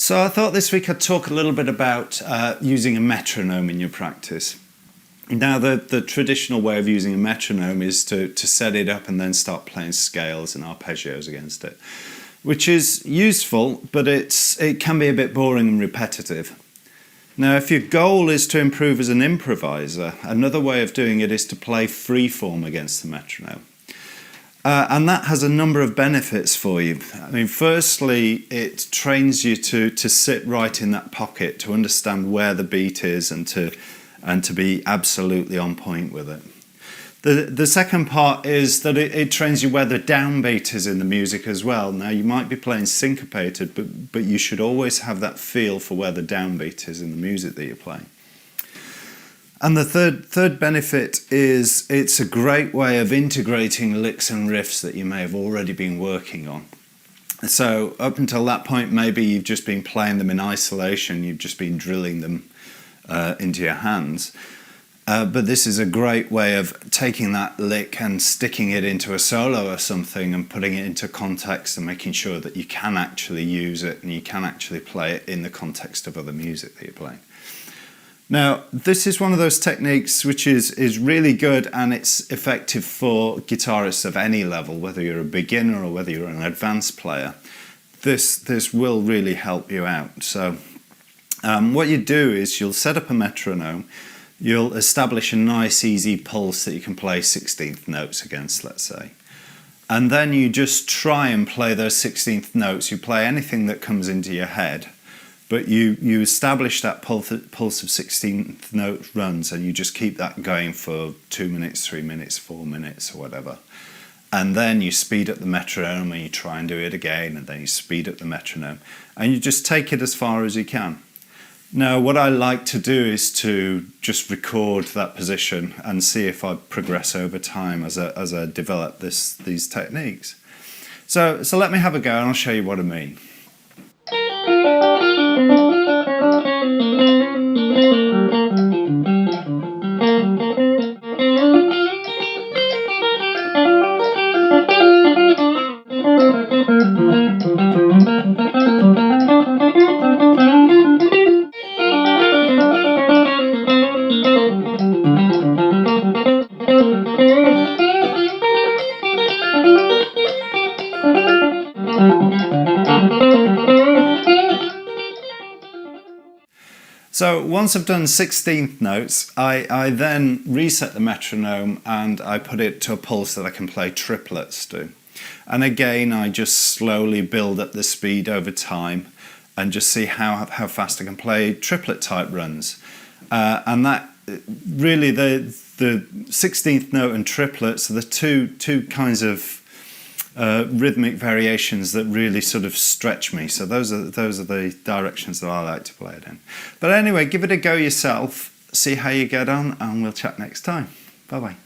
So I thought this week I'd talk a little bit about using a metronome in your practice. Now the traditional way of using a metronome is to set it up and then start playing scales and arpeggios against it, which is useful, but it can be a bit boring and repetitive. Now if your goal is to improve as an improviser, another way of doing it is to play freeform against the metronome. And that has a number of benefits for you. I mean, firstly, it trains you to sit right in that pocket, to understand where the beat is and to be absolutely on point with it. The second part is that it trains you where the downbeat is in the music as well. Now, you might be playing syncopated, but you should always have that feel for where the downbeat is in the music that you're playing. And the third benefit is it's a great way of integrating licks and riffs that you may have already been working on. So up until that point, maybe you've just been playing them in isolation, you've just been drilling them into your hands. But this is a great way of taking that lick and sticking it into a solo or something and putting it into context and making sure that you can actually use it and you can actually play it in the context of other music that you're playing. Now, this is one of those techniques which is really good, and it's effective for guitarists of any level, whether you're a beginner or whether you're an advanced player. This will really help you out. So what you do is you'll set up a metronome, you'll establish a nice easy pulse that you can play 16th notes against, let's say. And then you just try and play those 16th notes. You play anything that comes into your head. But you establish that pulse of 16th note runs, and you just keep that going for 2 minutes, 3 minutes, 4 minutes or whatever. And then you speed up the metronome and you try and do it again, and then you speed up the metronome. And you just take it as far as you can. Now what I like to do is to just record that position and see if I progress over time as I develop these techniques. So let me have a go and I'll show you what I mean. So once I've done 16th notes, I then reset the metronome and I put it to a pulse that I can play triplets to. And again, I just slowly build up the speed over time and just see how fast I can play triplet type runs. And that really, the 16th note and triplets are the two kinds of rhythmic variations that really sort of stretch me. So those are the directions that I like to play it in. But anyway, give it a go yourself, see how you get on, and we'll chat next time. Bye bye.